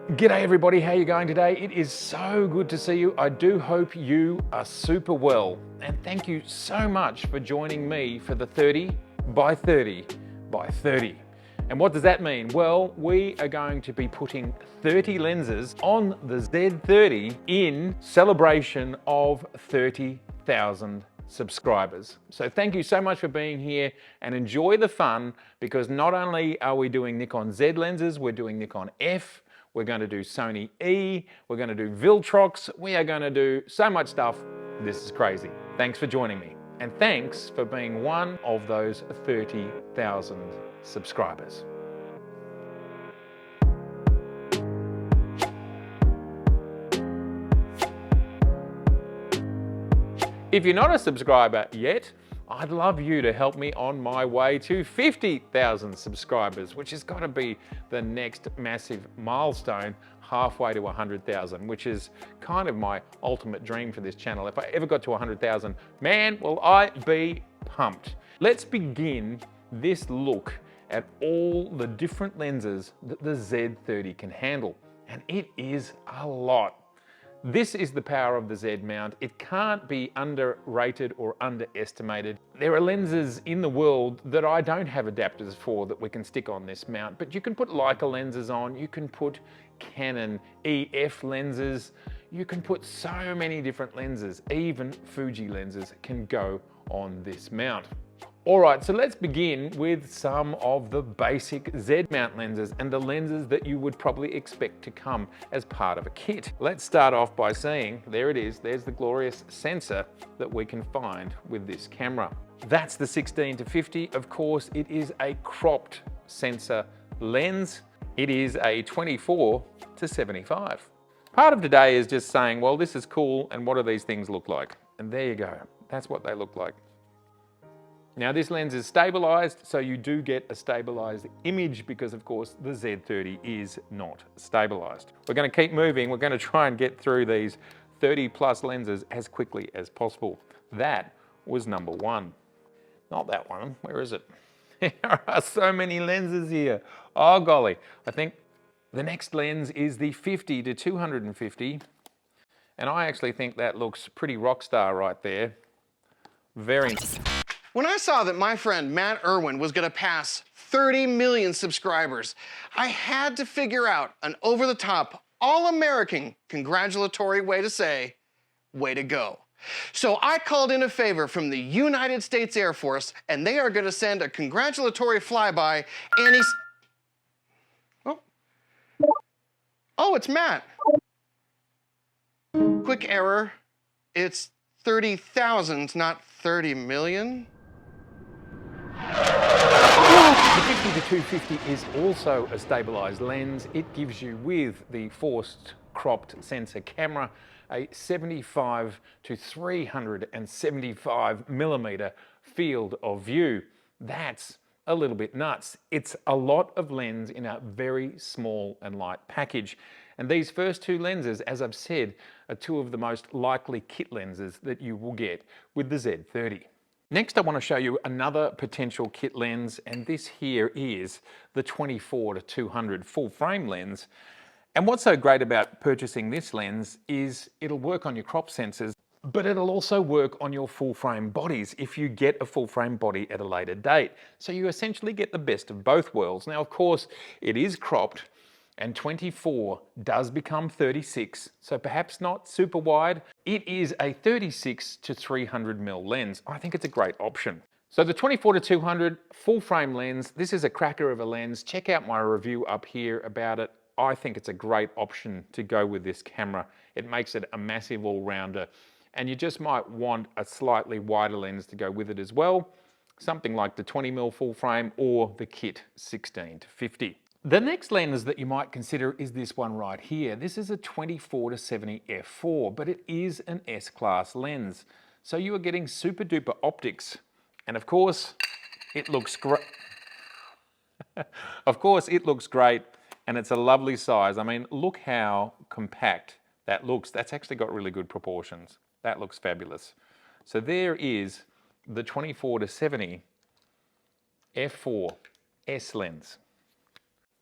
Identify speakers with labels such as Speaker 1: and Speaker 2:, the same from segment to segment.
Speaker 1: G'day everybody, how are you going today? It is so good to see you. I do hope you are super well. And thank you so much for joining me for the 30 by 30 by 30. And what does that mean? Well, we are going to be putting 30 lenses on the Z30 in celebration of 30,000 subscribers. So thank you so much for being here and enjoy the fun, because not only are we doing Nikon Z lenses, we're doing Nikon F, we're going to do Sony E, we're going to do Viltrox, we are going to do so much stuff. This is crazy. Thanks for joining me. And thanks for being one of those 30,000 subscribers. If you're not a subscriber yet, I'd love you to help me on my way to 50,000 subscribers, which has got to be the next massive milestone, halfway to 100,000, which is kind of my ultimate dream for this channel. If I ever got to 100,000, man, will I be pumped. Let's begin this look at all the different lenses that the Z30 can handle. And it is a lot. This is the power of the Z mount. It can't be underrated or underestimated. There are lenses in the world that I don't have adapters for that we can stick on this mount, but you can put Leica lenses on, you can put Canon EF lenses, you can put so many different lenses, even Fuji lenses can go on this mount. All right, so let's begin with some of the basic Z mount lenses and the lenses that you would probably expect to come as part of a kit. Let's start off by saying, there it is, there's the glorious sensor that we can find with this camera. That's the 16 to 50. Of course, it is a cropped sensor lens. It is a 24 to 75. Part of today is just saying, well, this is cool, and what do these things look like? And there you go, that's what they look like. Now this lens is stabilized, so you do get a stabilized image because of course the Z30 is not stabilized. We're going to keep moving. We're going to try and get through these 30 plus lenses as quickly as possible. That was number one. Not that one, where is it? There are so many lenses here. Oh golly. I think the next lens is the 50 to 250. And I actually think that looks pretty rock star right there. Very interesting.
Speaker 2: When I saw that my friend Matt Irwin was gonna pass 30 million subscribers, I had to figure out an over-the-top, all-American congratulatory way to say, way to go. So I called in a favor from the United States Air Force, and they are gonna send a congratulatory flyby, and he's... Oh, it's Matt. Quick error, it's 30,000, not 30 million.
Speaker 1: The 50 to 250 is also a stabilized lens. It gives you, with the forced cropped sensor camera, a 75 to 375 millimeter field of view. That's a little bit nuts. It's a lot of lens in a very small and light package. And these first two lenses, as I've said, are two of the most likely kit lenses that you will get with the Z30. Next, I want to show you another potential kit lens, and this here is the 24 to 200 full frame lens. And what's so great about purchasing this lens is it'll work on your crop sensors, but it'll also work on your full frame bodies if you get a full frame body at a later date. So you essentially get the best of both worlds. Now, of course, it is cropped, and 24 does become 36, so perhaps not super wide. It is a 36 to 300 mil lens. I think it's a great option. So the 24 to 200 full frame lens, this is a cracker of a lens. Check out my review up here about it. I think it's a great option to go with this camera. It makes it a massive all-rounder, and you just might want a slightly wider lens to go with it as well. Something like the 20 mil full frame or the kit 16 to 50. The next lens that you might consider is this one right here. This is a 24 to 70 f4, but it is an S-class lens. So you are getting super duper optics. And of course, it looks great. Of course, it looks great, and it's a lovely size. I mean, look how compact that looks. That's actually got really good proportions. That looks fabulous. So there is the 24 to 70 f4 S lens.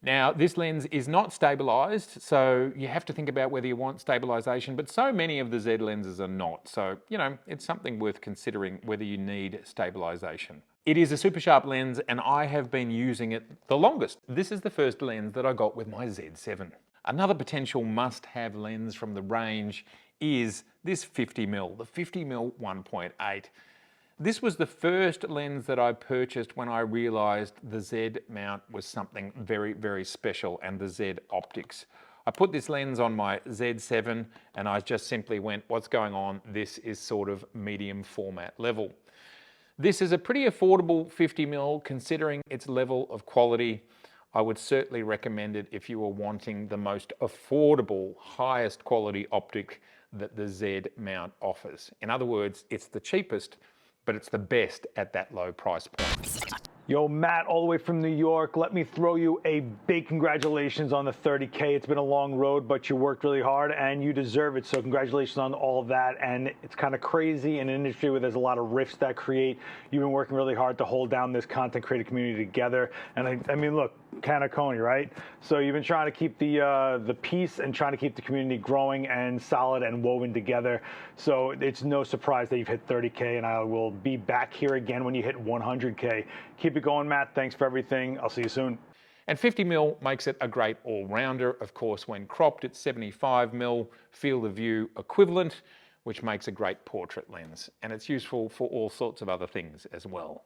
Speaker 1: Now, this lens is not stabilized, so you have to think about whether you want stabilization, but so many of the Z lenses are not. So, you know, it's something worth considering whether you need stabilization. It is a super sharp lens and I have been using it the longest. This is the first lens that I got with my Z7. Another potential must-have lens from the range is this 50mm, the 50mm 1.8. This was the first lens that I purchased when I realized the Z mount was something very, very special, and the Z optics. I put this lens on my Z7 and I just simply went, what's going on? This is sort of medium format level. This is a pretty affordable 50mm considering its level of quality. I would certainly recommend it if you were wanting the most affordable, highest quality optic that the Z mount offers. In other words, it's the cheapest, but it's the best at that low price point.
Speaker 3: Yo, Matt, all the way from New York, let me throw you a big congratulations on the 30K. It's been a long road, but you worked really hard and you deserve it. So congratulations on all of that. And it's kind of crazy in an industry where there's a lot of rifts that create. You've been working really hard to hold down this content creator community together. And I mean, look, Coney, right? So you've been trying to keep the peace and trying to keep the community growing and solid and woven together. So it's no surprise that you've hit 30K, and I will be back here again when you hit 100K. Keep it going, Matt. Thanks for everything. I'll see you soon.
Speaker 1: And 50mm makes it a great all-rounder. Of course, when cropped, it's 75mm field of view equivalent, which makes a great portrait lens. And it's useful for all sorts of other things as well.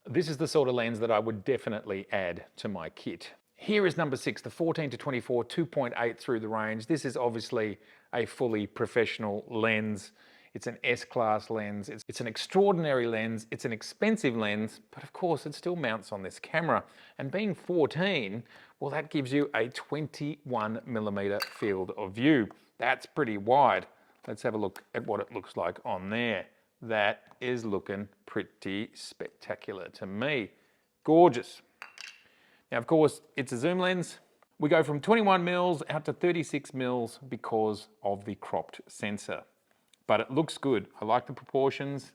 Speaker 1: This is the sort of lens that I would definitely add to my kit. Here is number 6, the 14-24 2.8 through the range. This is obviously a fully professional lens. It's an S-class lens. It's an extraordinary lens. It's an expensive lens, but of course it still mounts on this camera. And being 14, well, that gives you a 21mm field of view. That's pretty wide. Let's have a look at what it looks like on there. That is looking pretty spectacular to me. Gorgeous. Now, of course, it's a zoom lens. We go from 21mm out to 36mm because of the cropped sensor. But it looks good. I like the proportions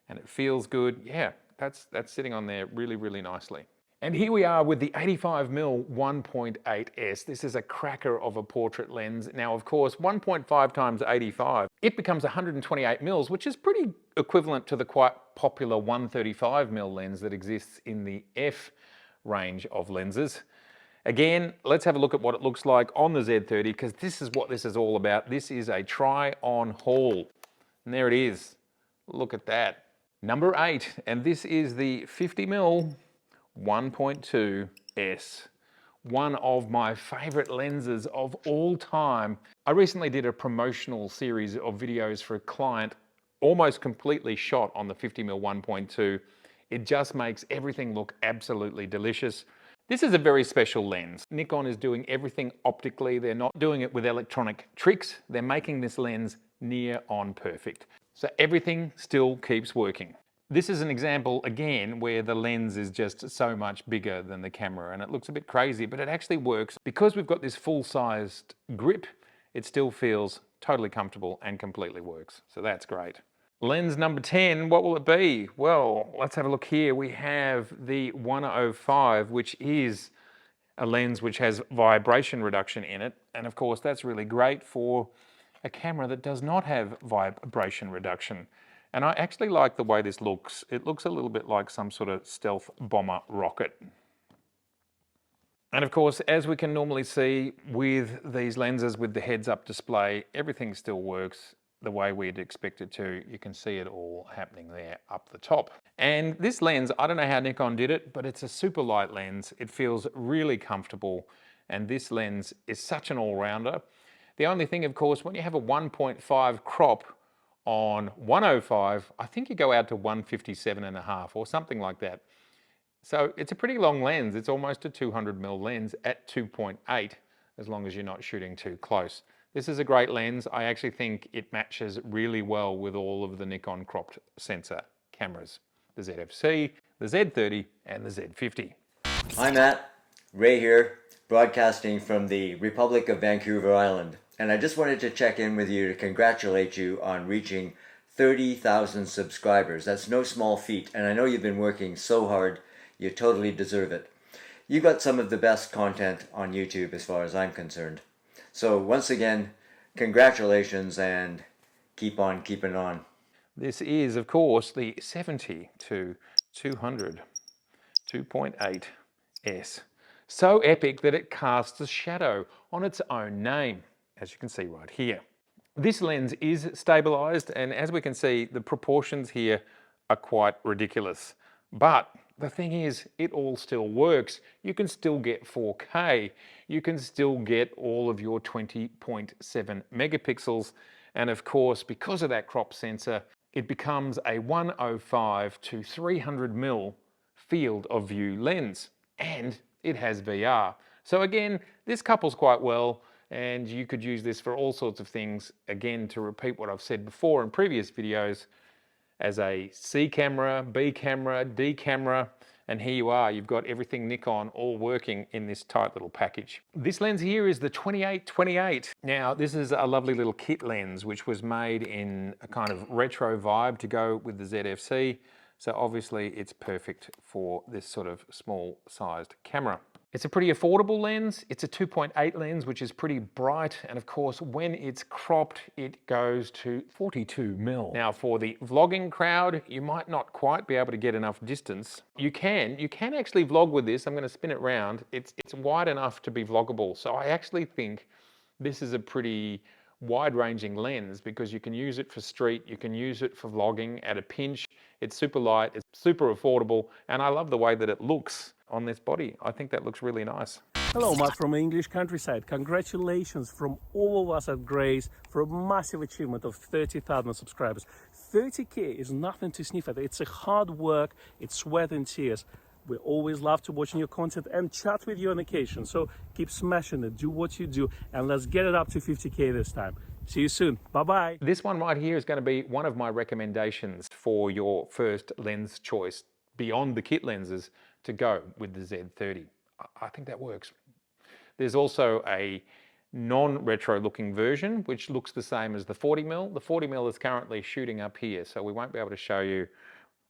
Speaker 1: and it feels good. Yeah, that's sitting on there really, really nicely. And here we are with the 85mm 1.8S. This is a cracker of a portrait lens. Now, of course, 1.5 times 85, it becomes 128mm, which is pretty equivalent to the quite popular 135mm lens that exists in the F range of lenses. Again, let's have a look at what it looks like on the Z30, because this is what this is all about. This is a try-on haul. And there it is. Look at that. Number 8, and this is the 50mm 1.2S, one of my favorite lenses of all time. I recently did a promotional series of videos for a client, almost completely shot on the 50mm 1.2. It just makes everything look absolutely delicious. This is a very special lens. Nikon is doing everything optically. They're not doing it with electronic tricks. They're making this lens near on perfect. So everything still keeps working. This is an example, again, where the lens is just so much bigger than the camera and it looks a bit crazy, but it actually works. Because we've got this full-sized grip, it still feels totally comfortable and completely works. So that's great. Lens number 10, what will it be? Well, let's have a look here. We have the 105, which is a lens which has vibration reduction in it. And of course, that's really great for a camera that does not have vibration reduction. And I actually like the way this looks. It looks a little bit like some sort of stealth bomber rocket. And of course, as we can normally see with these lenses with the heads-up display, everything still works the way we'd expect it to. You can see it all happening there up the top. And this lens, I don't know how Nikon did it, but it's a super light lens. It feels really comfortable. And this lens is such an all-rounder. The only thing, of course, when you have a 1.5 crop on 105, I think you go out to 157.5 or something like that. So it's a pretty long lens. It's almost a 200mm lens at 2.8, as long as you're not shooting too close. This is a great lens. I actually think it matches really well with all of the Nikon cropped sensor cameras. The ZFC, the Z30, and the Z50.
Speaker 4: Hi Matt, Ray here, broadcasting from the Republic of Vancouver Island. And I just wanted to check in with you to congratulate you on reaching 30,000 subscribers. That's no small feat, and I know you've been working so hard. You totally deserve it. You got some of the best content on YouTube as far as I'm concerned. So once again, congratulations and keep on keeping on.
Speaker 1: This is, of course, the 70 to 200 2.8S. So epic that it casts a shadow on its own name, as you can see right here. This lens is stabilized, and as we can see, the proportions here are quite ridiculous. But the thing is, it all still works. You can still get 4K. You can still get all of your 20.7 megapixels. And of course, because of that crop sensor, it becomes a 105 to 300 mil field of view lens, and it has VR. So again, this couples quite well, and you could use this for all sorts of things. Again, to repeat what I've said before in previous videos, as a C camera, B camera, D camera, and here you are, you've got everything Nikon all working in this tight little package. This lens here is the 28-28. Now, this is a lovely little kit lens, which was made in a kind of retro vibe to go with the ZFC. So obviously it's perfect for this sort of small sized camera. It's a pretty affordable lens. It's a 2.8 lens, which is pretty bright. And of course, when it's cropped, it goes to 42 mil. Now for the vlogging crowd, you might not quite be able to get enough distance. You can actually vlog with this. I'm gonna spin it around. It's wide enough to be vloggable. So I actually think this is a pretty wide-ranging lens because you can use it for street, you can use it for vlogging at a pinch. It's super light, it's super affordable, and I love the way that it looks on this body. I think that looks really nice.
Speaker 5: Hello, Matt from English countryside. Congratulations from all of us at Grace for a massive achievement of 30,000 subscribers. 30K is nothing to sniff at. It's a hard work, it's sweat and tears. We always love to watch your content and chat with you on occasion. So keep smashing it, do what you do, and let's get it up to 50K this time. See you soon. Bye-bye.
Speaker 1: This one right here is going to be one of my recommendations for your first lens choice beyond the kit lenses to go with the Z30. I think that works. There's also a non-retro looking version, which looks the same as the 40mm. The 40mm is currently shooting up here, so we won't be able to show you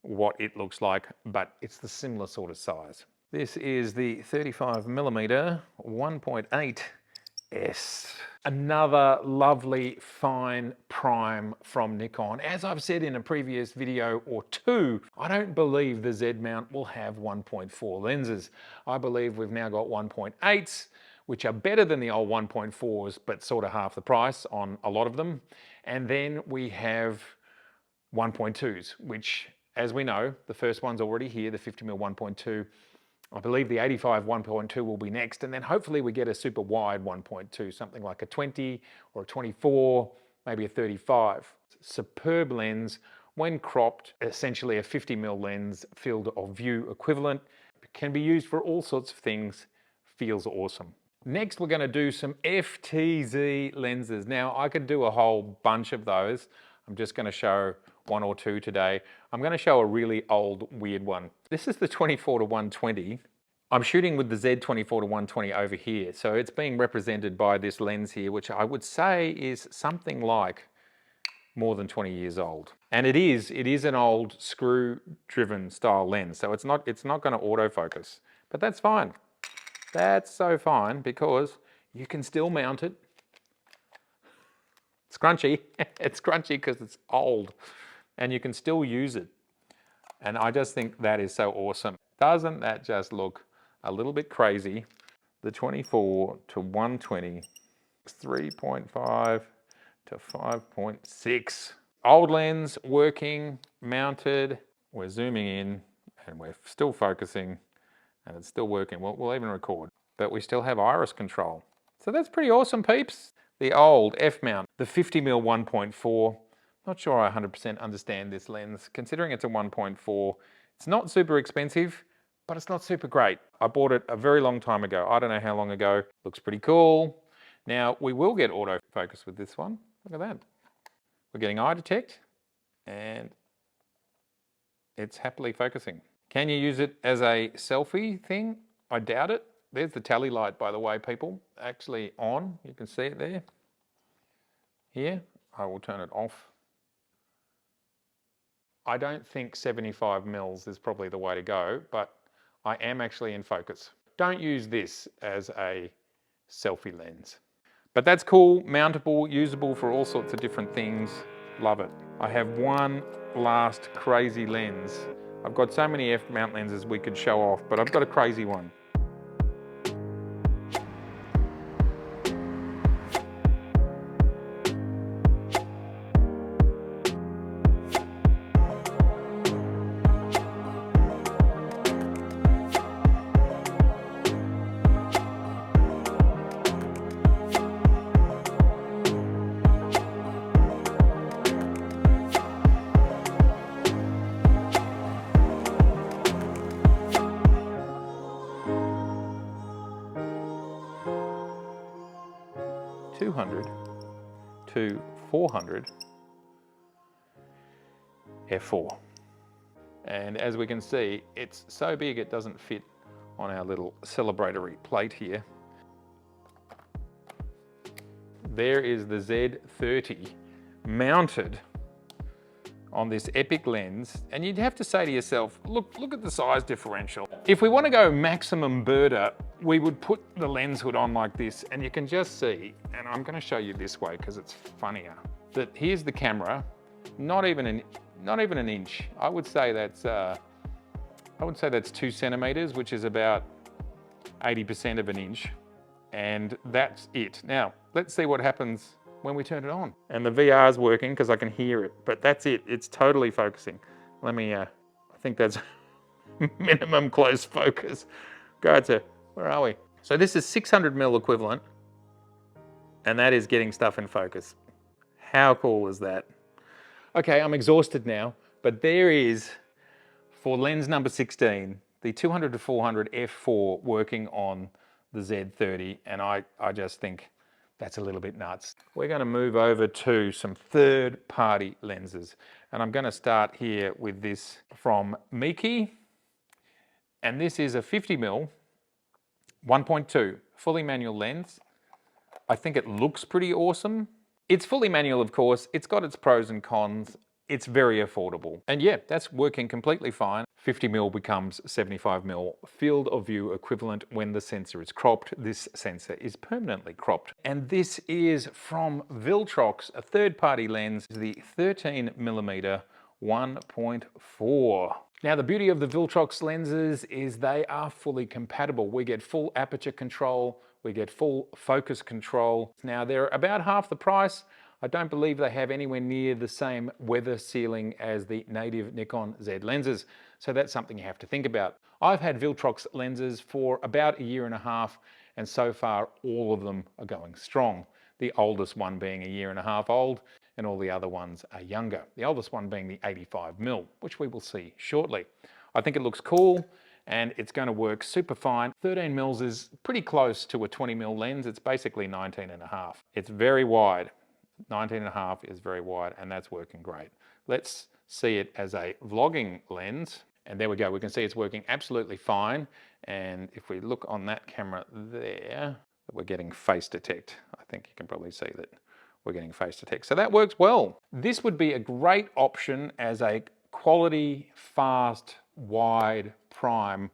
Speaker 1: what it looks like, but it's the similar sort of size. This is the 35mm 1.8S. Another lovely fine prime from Nikon. As I've said in a previous video or two, I don't believe the Z mount will have 1.4 lenses. I believe we've now got 1.8s, which are better than the old 1.4s, but sort of half the price on a lot of them. And then we have 1.2s, which, as we know, the first one's already here, the 50mm 1.2. I believe the 85 1.2 will be next, and then hopefully we get a super wide 1.2, something like a 20 or a 24, maybe a 35. Superb lens, when cropped, essentially a 50mm lens, field of view equivalent. It can be used for all sorts of things, feels awesome. Next, we're going to do some FTZ lenses. Now, I could do a whole bunch of those. I'm just going to show one or two today. I'm going to show a really old, weird one. This is the 24-120. I'm shooting with the Z24-120 over here. So it's being represented by this lens here, which I would say is something like more than 20 years old. And it is an old screw-driven style lens. So it's not going to autofocus, but that's fine. That's so fine because you can still mount it. It's crunchy. It's crunchy because it's old and you can still use it. And I just think that is so awesome. Doesn't that just look a little bit crazy? The 24-120, 3.5 to 5.6. Old lens, working, mounted. We're zooming in and we're still focusing and it's still working. We'll even record, but we still have iris control. So that's pretty awesome, peeps. The old F-mount, the 50mm 1.4. Not sure I 100% understand this lens. Considering it's a 1.4, it's not super expensive, but it's not super great. I bought it a very long time ago. I don't know how long ago. Looks pretty cool. Now, we will get autofocus with this one. Look at that. We're getting eye detect, and it's happily focusing. Can you use it as a selfie thing? I doubt it. There's the tally light, by the way, people. Actually on. You can see it there. Here, I will turn it off. I don't think 75 mils is probably the way to go, but I am actually in focus. Don't use this as a selfie lens. But that's cool, mountable, usable for all sorts of different things. Love it. I have one last crazy lens. I've got so many F-mount lenses we could show off, but I've got a crazy one. To 400 f4. And as we can see, it's so big it doesn't fit on our little celebratory plate here. There is the Z30 mounted on this epic lens, and you'd have to say to yourself, look at the size differential. If we want to go maximum birder, we would put the lens hood on like this, and you can just see, and I'm going to show you this way because it's funnier, that here's the camera, not even an inch. I would say that's 2 centimeters, which is about 80% of an inch, and that's it. Now let's see what happens when we turn it on. And the VR is working because I can hear it, but that's it. It's totally focusing. Let me, I think that's minimum close focus. Go to, where are we? So this is 600mm equivalent, and that is getting stuff in focus. How cool is that? Okay, I'm exhausted now, but there is, for lens number 16, the 200 to 400 f4 working on the Z30, and I just think that's a little bit nuts. We're going to move over to some third-party lenses, and I'm going to start here with this from Meke, and this is a 50mm 1.2 fully manual lens. I think it looks pretty awesome. It's fully manual, of course. It's got its pros and cons. It's very affordable. And yeah, that's working completely fine. 50mm becomes 75mm field of view equivalent when the sensor is cropped. This sensor is permanently cropped. And this is from Viltrox, a third-party lens, the 13mm 1.4. Now, the beauty of the Viltrox lenses is they are fully compatible. We get full aperture control, we get full focus control. Now, they're about half the price. I don't believe they have anywhere near the same weather sealing as the native Nikon Z lenses, so that's something you have to think about. I've had Viltrox lenses for about a year and a half, and so far all of them are going strong. The oldest one being a year and a half old, and all the other ones are younger. The oldest one being the 85mm, which we will see shortly. I think it looks cool, and it's going to work super fine. 13mm is pretty close to a 20mm lens. It's basically 19.5. It's very wide. 19.5 is very wide, and that's working great. Let's see it as a vlogging lens, and there we go. We can see it's working absolutely fine, and if we look on that camera there, we're getting face detect. I think you can probably see that we're getting face detect. So that works well. This would be a great option as a quality, fast, wide prime,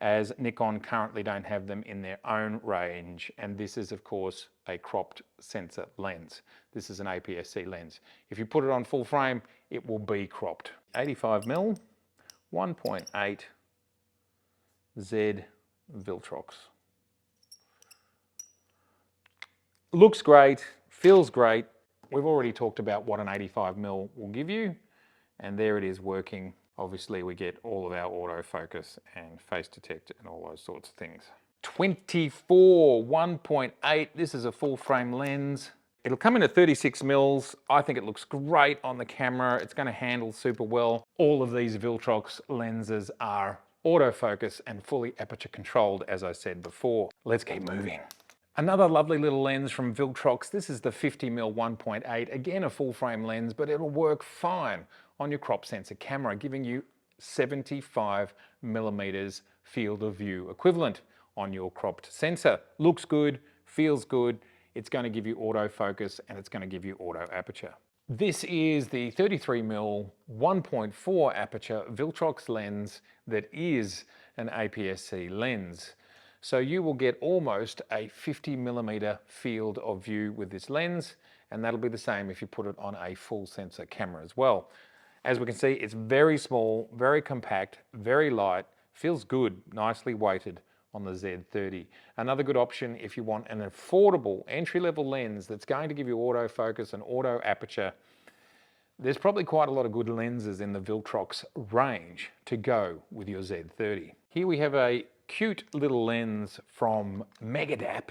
Speaker 1: as Nikon currently don't have them in their own range, and this is of course a cropped sensor lens. This is an APS-C lens. If you put it on full frame, it will be cropped. 85mm 1.8 Z Viltrox. Looks great, feels great. We've already talked about what an 85mm will give you, and there it is working. Obviously we get all of our autofocus and face detect and all those sorts of things. 24 1.8, this is a full frame lens. It'll come in at 36mm. I think it looks great on the camera. It's going to handle super well. All of these Viltrox lenses are autofocus and fully aperture controlled, as I said before. Let's keep moving. Another lovely little lens from Viltrox. This is the 50mm 1.8. Again, a full frame lens, but it'll work fine on your crop sensor camera, giving you 75mm field of view equivalent on your cropped sensor. Looks good, feels good. It's going to give you autofocus and it's going to give you auto aperture. This is the 33mm 1.4 aperture Viltrox lens that is an APS-C lens. So you will get almost a 50mm field of view with this lens, and that'll be the same if you put it on a full sensor camera as well. As we can see, it's very small, very compact, very light, feels good, nicely weighted on the Z30. Another good option if you want an affordable entry-level lens that's going to give you autofocus and auto aperture. There's probably quite a lot of good lenses in the Viltrox range to go with your Z30. Here we have a cute little lens from Megadap,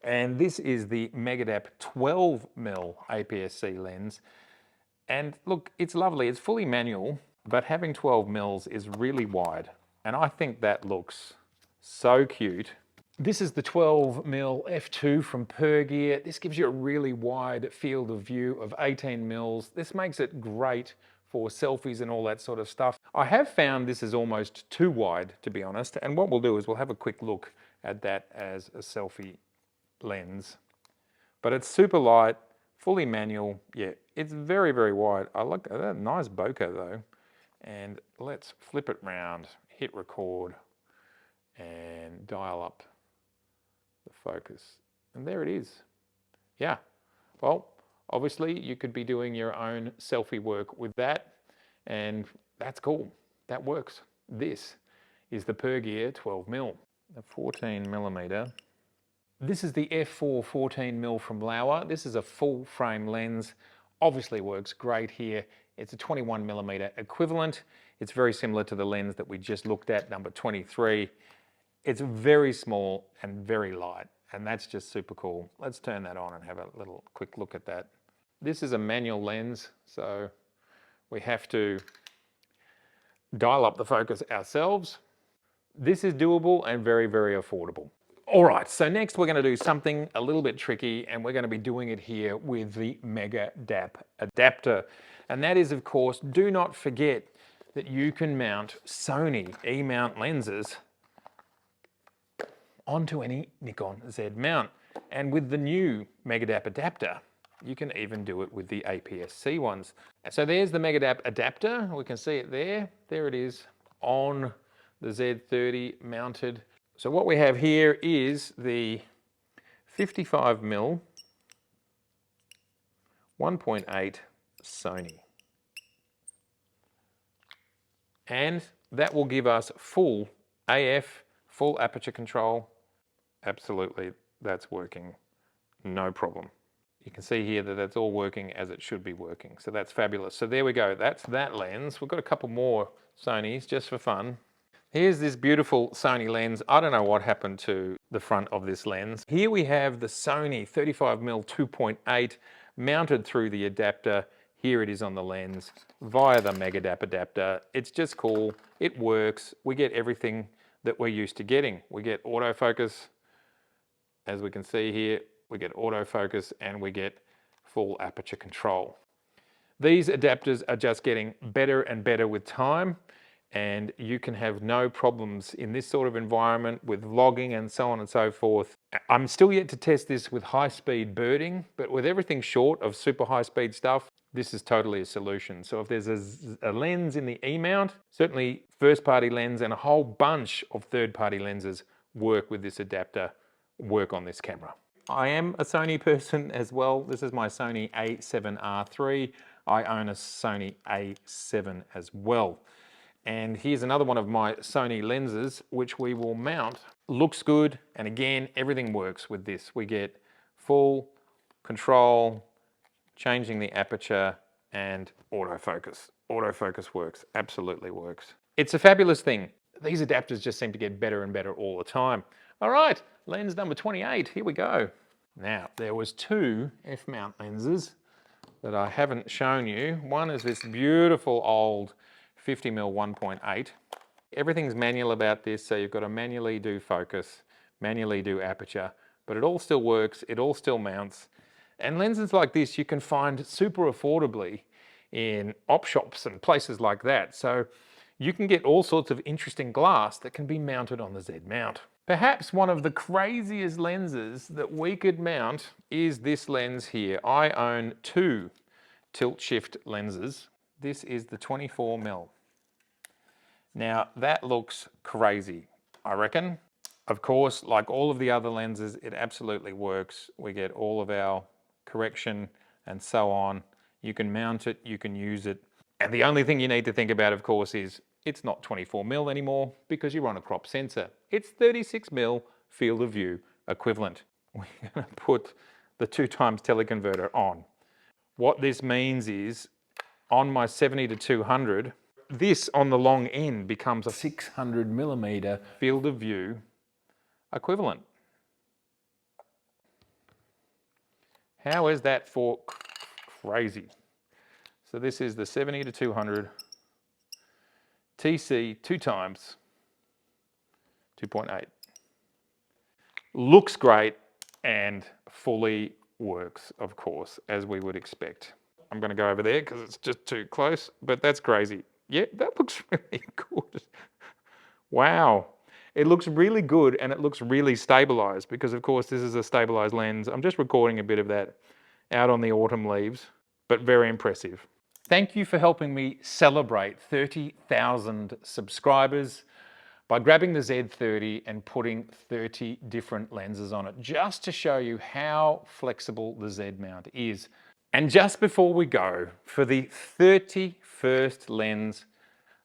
Speaker 1: and this is the Megadap 12mm APS-C lens. And look, it's lovely, it's fully manual, but having 12mm is really wide, and I think that looks so cute. This is the 12mm f2 from Pergear. This gives you a really wide field of view of 18mm. This makes it great for selfies and all that sort of stuff. I have found this is almost too wide, to be honest, and what we'll do is we'll have a quick look at that as a selfie lens. But it's super light, fully manual. Yeah, it's very, very wide. I like that nice bokeh though. And let's flip it round, hit record, and dial up the focus. And there it is. Yeah, well, obviously you could be doing your own selfie work with that, and that's cool. That works. This is the Pergear 12mm. The 14mm. This is the f4 14mm from Laowa. This is a full frame lens. Obviously works great here. It's a 21mm equivalent. It's very similar to the lens that we just looked at, number 23. It's very small and very light, and that's just super cool. Let's turn that on and have a little quick look at that. This is a manual lens, so we have to dial up the focus ourselves. This is doable and very, very affordable. All right, so next we're going to do something a little bit tricky, and we're going to be doing it here with the Megadap adapter. And that is, of course, do not forget that you can mount Sony E-mount lenses onto any Nikon Z mount. And with the new Megadap adapter, you can even do it with the APS-C ones. So there's the Megadap adapter. We can see it there. There it is on the Z30 mounted. So what we have here is the 55mm 1.8 Sony. And that will give us full AF, full aperture control. Absolutely, that's working, no problem. You can see here that that's all working as it should be working. So that's fabulous. So there we go, that's that lens. We've got a couple more Sonys just for fun. Here's this beautiful Sony lens. I don't know what happened to the front of this lens. Here we have the Sony 35mm 2.8 mounted through the adapter. Here it is on the lens via the Megadap adapter. It's just cool, it works. We get everything that we're used to getting. We get autofocus, as we can see here, we get autofocus and we get full aperture control. These adapters are just getting better and better with time, and you can have no problems in this sort of environment with vlogging and so on and so forth. I'm still yet to test this with high-speed birding, but with everything short of super high-speed stuff, this is totally a solution. So if there's a lens in the E-mount, certainly first-party lens and a whole bunch of third-party lenses work with this adapter, work on this camera. I am a Sony person as well. This is my Sony A7R III. I own a Sony A7 as well. And here's another one of my Sony lenses, which we will mount. Looks good, and again, everything works with this. We get full control, changing the aperture, and autofocus. Autofocus works, absolutely works. It's a fabulous thing. These adapters just seem to get better and better all the time. All right, lens number 28, here we go. Now, there was two F-mount lenses that I haven't shown you. One is this beautiful old 50mm 1.8. Everything's manual about this, so you've got to manually do focus, manually do aperture, but it all still works, it all still mounts. And lenses like this you can find super affordably in op shops and places like that. So you can get all sorts of interesting glass that can be mounted on the Z mount. Perhaps one of the craziest lenses that we could mount is this lens here. I own two tilt shift lenses. This is the 24mm. Now that looks crazy, I reckon. Of course, like all of the other lenses, it absolutely works. We get all of our correction and so on. You can mount it, you can use it. And the only thing you need to think about, of course, is it's not 24mm anymore because you're on a crop sensor. It's 36mm field of view equivalent. We're going to put the 2x teleconverter on. What this means is on my 70-200, this on the long end becomes a 600mm field of view equivalent. How is that for crazy? So this is the 70-200 TC 2x 2.8. Looks great and fully works, of course, as we would expect. I'm going to go over there because it's just too close, but that's crazy. Yeah, that looks really good. Wow. It looks really good and it looks really stabilized because, of course, this is a stabilized lens. I'm just recording a bit of that out on the autumn leaves, but very impressive. Thank you for helping me celebrate 30,000 subscribers by grabbing the Z30 and putting 30 different lenses on it, just to show you how flexible the Z mount is. And just before we go, for the 31st lens,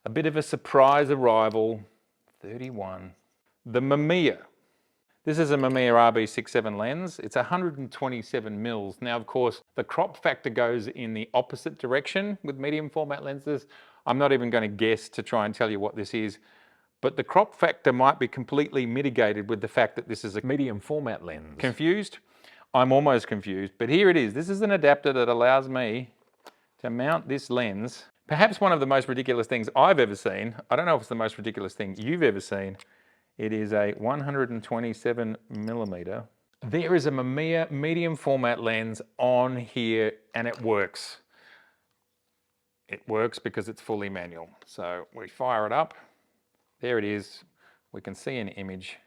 Speaker 1: a bit of a surprise arrival, 31, the Meke. This is a Meke RB67 lens. It's 127 mils. Now, of course, the crop factor goes in the opposite direction with medium format lenses. I'm not even going to guess to try and tell you what this is, but the crop factor might be completely mitigated with the fact that this is a medium format lens. Confused? I'm almost confused, but here it is. This is an adapter that allows me to mount this lens. Perhaps one of the most ridiculous things I've ever seen. I don't know if it's the most ridiculous thing you've ever seen. It is a 127mm. There is a Meke medium format lens on here and it works. It works because it's fully manual. So we fire it up. There it is. We can see an image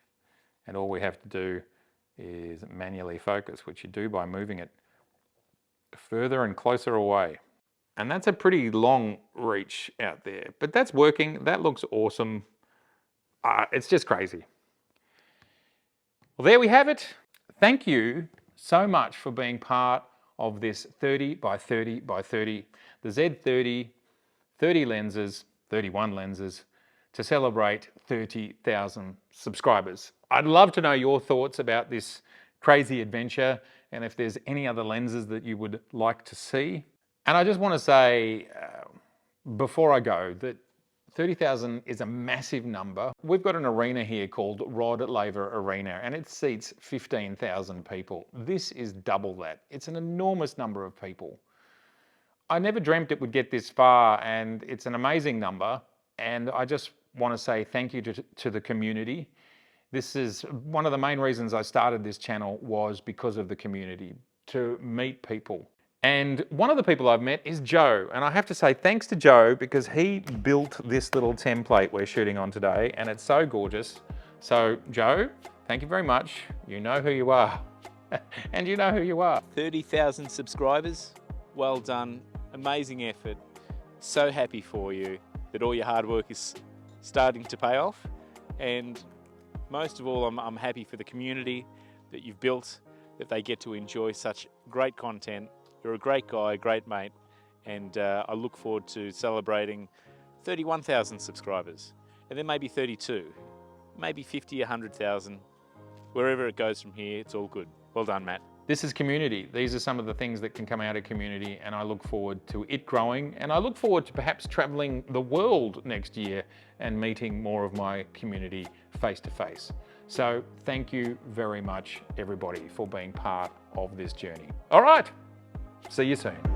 Speaker 1: and all we have to do is manually focus, which you do by moving it further and closer away. And that's a pretty long reach out there, but that's working. That looks awesome. It's just crazy. Well, there we have it. Thank you so much for being part of this 30x30x30, the Z30, 30 lenses, 31 lenses, to celebrate 30,000 subscribers. I'd love to know your thoughts about this crazy adventure and if there's any other lenses that you would like to see. And I just want to say, before I go, that 30,000 is a massive number. We've got an arena here called Rod Laver Arena and it seats 15,000 people. This is double that. It's an enormous number of people. I never dreamt it would get this far and it's an amazing number. And I just want to say thank you to the community. This is one of the main reasons I started this channel, was because of the community, to meet people. And one of the people I've met is Joe. And I have to say thanks to Joe because he built this little template we're shooting on today and it's so gorgeous. So Joe, thank you very much. You know who you are. And you know who you are.
Speaker 6: 30,000 subscribers. Well done. Amazing effort. So happy for you that all your hard work is starting to pay off. And most of all, I'm happy for the community that you've built, that they get to enjoy such great content. You're a great guy, a great mate, and I look forward to celebrating 31,000 subscribers, and then maybe 32, maybe 50, 100,000. Wherever it goes from here, it's all good. Well done, Matt.
Speaker 1: This is community. These are some of the things that can come out of community, and I look forward to it growing, and I look forward to perhaps traveling the world next year and meeting more of my community face to face. So thank you very much, everybody, for being part of this journey. All right. See you soon.